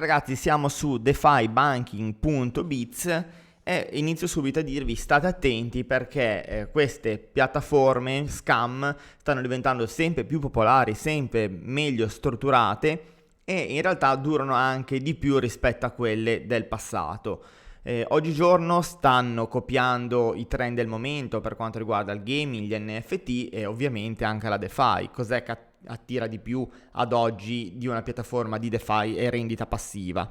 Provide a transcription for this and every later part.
Ragazzi, siamo su defibanking.biz e inizio subito a dirvi state attenti perché queste piattaforme scam stanno diventando sempre più popolari, sempre meglio strutturate e in realtà durano anche di più rispetto a quelle del passato. Oggigiorno stanno copiando i trend del momento per quanto riguarda il gaming, gli NFT e ovviamente anche la DeFi. Cos'è che attira di più ad oggi di una piattaforma di DeFi e rendita passiva?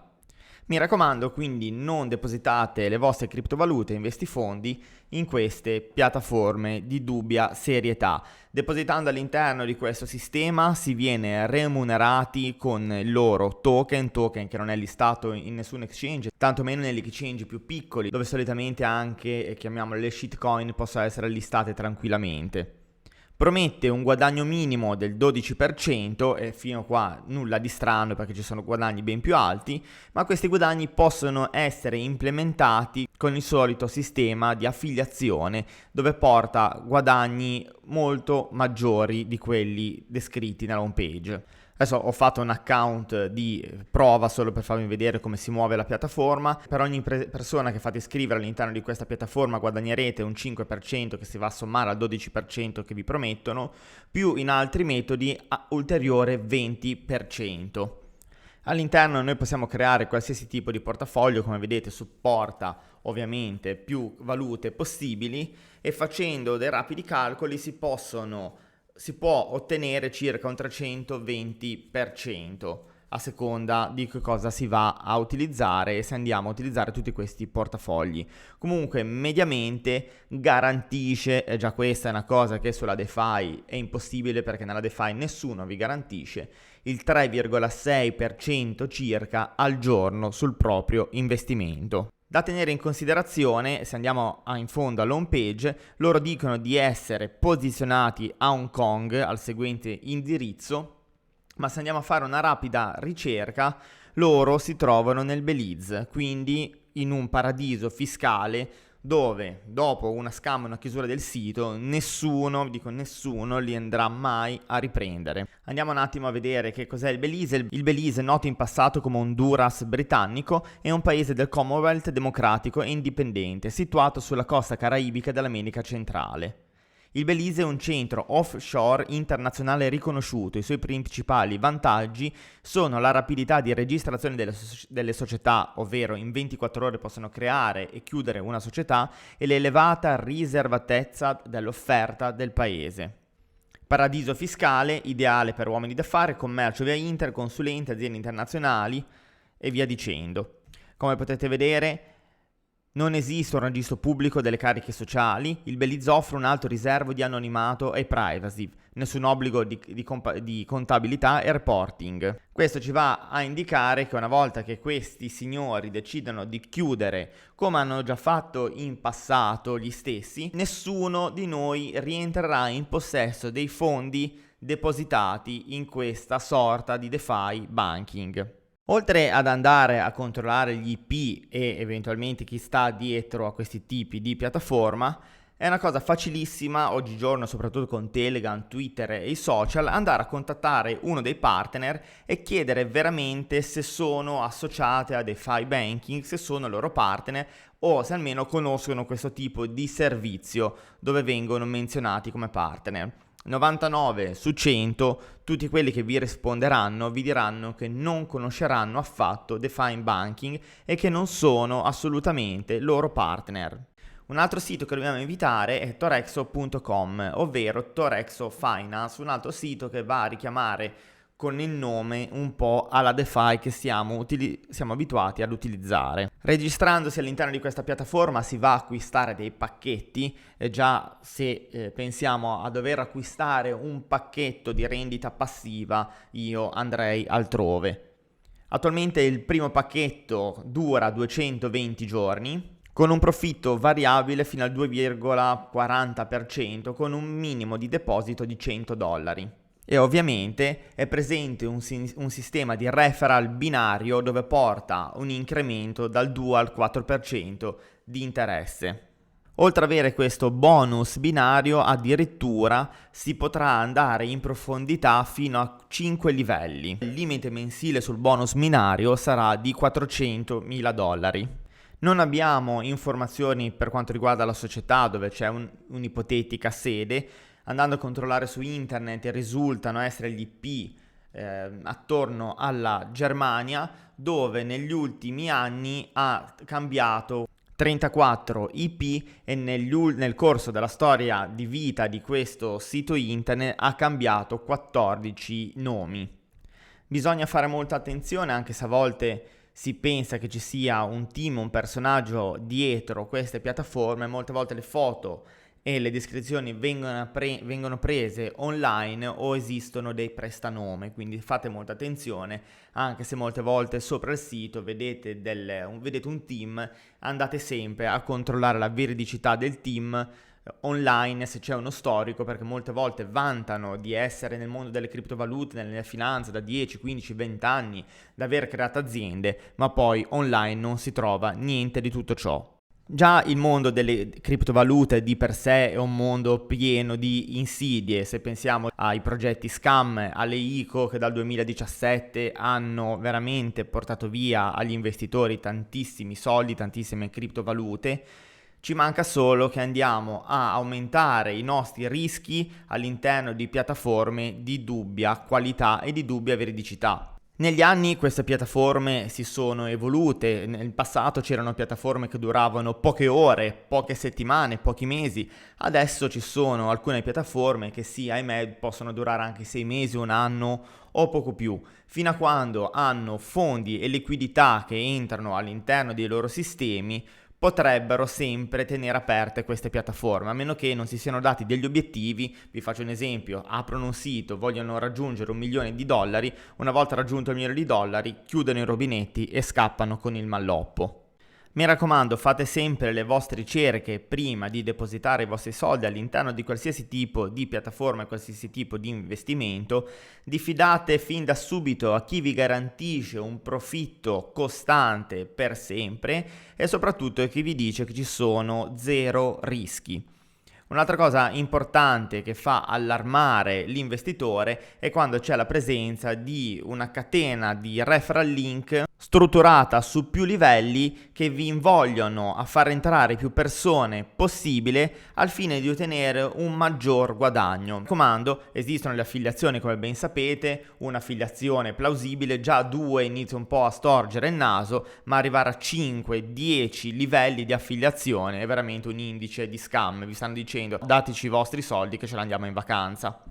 Mi raccomando, quindi non depositate le vostre criptovalute e investifondi in queste piattaforme di dubbia serietà. Depositando all'interno di questo sistema si viene remunerati con il loro token che non è listato in nessun exchange, tantomeno negli exchange più piccoli, dove solitamente anche, chiamiamole le shitcoin, possono essere listate tranquillamente. Promette un guadagno minimo del 12% e fino a qua nulla di strano perché ci sono guadagni ben più alti, ma questi guadagni possono essere implementati con il solito sistema di affiliazione dove porta guadagni molto maggiori di quelli descritti nella home page. Adesso ho fatto un account di prova solo per farvi vedere come si muove la piattaforma. Per ogni persona che fate iscrivere all'interno di questa piattaforma guadagnerete un 5% che si va a sommare al 12% che vi promettono, più in altri metodi ulteriore 20%. All'interno noi possiamo creare qualsiasi tipo di portafoglio, come vedete supporta ovviamente più valute possibili e facendo dei rapidi calcoli si può ottenere circa un 320% a seconda di che cosa si va a utilizzare e se andiamo a utilizzare tutti questi portafogli. Comunque mediamente garantisce, e già questa è una cosa che sulla DeFi è impossibile perché nella DeFi nessuno vi garantisce, il 3,6% circa al giorno sul proprio investimento. Da tenere in considerazione, se andiamo in fondo all'home page, loro dicono di essere posizionati a Hong Kong al seguente indirizzo, ma se andiamo a fare una rapida ricerca, loro si trovano nel Belize, quindi in un paradiso fiscale dove dopo una scam e una chiusura del sito nessuno li andrà mai a riprendere. Andiamo un attimo a vedere che cos'è il Belize. Il Belize, noto in passato come Honduras britannico, è un paese del Commonwealth democratico e indipendente, situato sulla costa caraibica dell'America centrale. Il Belize è un centro offshore internazionale riconosciuto. I suoi principali vantaggi sono la rapidità di registrazione delle società, ovvero in 24 ore possono creare e chiudere una società, e l'elevata riservatezza dell'offerta del paese. Paradiso fiscale, ideale per uomini d'affari, commercio via internet, consulenti, aziende internazionali e via dicendo. Come potete vedere, non esiste un registro pubblico delle cariche sociali, il Belize offre un alto riservo di anonimato e privacy, nessun obbligo di contabilità e reporting. Questo ci va a indicare che una volta che questi signori decidono di chiudere, come hanno già fatto in passato gli stessi, nessuno di noi rientrerà in possesso dei fondi depositati in questa sorta di DeFi banking. Oltre ad andare a controllare gli IP e eventualmente chi sta dietro a questi tipi di piattaforma, è una cosa facilissima oggigiorno, soprattutto con Telegram, Twitter e i social, andare a contattare uno dei partner e chiedere veramente se sono associate a DeFi Banking, se sono loro partner o se almeno conoscono questo tipo di servizio dove vengono menzionati come partner. 99 su 100, tutti quelli che vi risponderanno vi diranno che non conosceranno affatto DeFi Banking e che non sono assolutamente loro partner. Un altro sito che dobbiamo evitare è torexo.com, ovvero Torexo Finance, un altro sito che va a richiamare con il nome un po' alla DeFi che siamo abituati ad utilizzare. Registrandosi all'interno di questa piattaforma si va a acquistare dei pacchetti, e già se pensiamo a dover acquistare un pacchetto di rendita passiva io andrei altrove. Attualmente il primo pacchetto dura 220 giorni, con un profitto variabile fino al 2,40% con un minimo di deposito di $100. E ovviamente è presente un sistema di referral binario dove porta un incremento dal 2 al 4% di interesse. Oltre ad avere questo bonus binario, addirittura si potrà andare in profondità fino a 5 livelli. Il limite mensile sul bonus binario sarà di $400.000. Non abbiamo informazioni per quanto riguarda la società, dove c'è un'ipotetica sede. Andando a controllare su internet risultano essere gli IP attorno alla Germania, dove negli ultimi anni ha cambiato 34 IP e nel corso della storia di vita di questo sito internet ha cambiato 14 nomi. Bisogna fare molta attenzione, anche se a volte si pensa che ci sia un team, un personaggio dietro queste piattaforme. Molte volte le foto e le descrizioni vengono prese online o esistono dei prestanome, quindi fate molta attenzione, anche se molte volte sopra il sito vedete un team, andate sempre a controllare la veridicità del team online, se c'è uno storico, perché molte volte vantano di essere nel mondo delle criptovalute, nelle finanze da 10, 15, 20 anni, da aver creato aziende, ma poi online non si trova niente di tutto ciò. Già il mondo delle criptovalute di per sé è un mondo pieno di insidie. Se pensiamo ai progetti scam, alle ICO che dal 2017 hanno veramente portato via agli investitori tantissimi soldi, tantissime criptovalute, ci manca solo che andiamo a aumentare i nostri rischi all'interno di piattaforme di dubbia qualità e di dubbia veridicità. Negli anni queste piattaforme si sono evolute. Nel passato c'erano piattaforme che duravano poche ore, poche settimane, pochi mesi. Adesso ci sono alcune piattaforme che sì, ahimè, possono durare anche 6 mesi, un anno o poco più, fino a quando hanno fondi e liquidità che entrano all'interno dei loro sistemi. Potrebbero sempre tenere aperte queste piattaforme, a meno che non si siano dati degli obiettivi. Vi faccio un esempio: aprono un sito, vogliono raggiungere $1 milione, una volta raggiunto $1 milione chiudono i rubinetti e scappano con il malloppo. Mi raccomando, fate sempre le vostre ricerche prima di depositare i vostri soldi all'interno di qualsiasi tipo di piattaforma, qualsiasi tipo di investimento. Diffidate fin da subito a chi vi garantisce un profitto costante per sempre e soprattutto a chi vi dice che ci sono zero rischi. Un'altra cosa importante che fa allarmare l'investitore è quando c'è la presenza di una catena di referral link strutturata su più livelli che vi invogliono a far entrare più persone possibile al fine di ottenere un maggior guadagno. Mi raccomando, esistono le affiliazioni, come ben sapete, un'affiliazione plausibile, già 2 inizia un po' a storgere il naso, ma arrivare a 5, 10 livelli di affiliazione è veramente un indice di scam. Vi stanno dicendo: dateci i vostri soldi che ce ne andiamo in vacanza.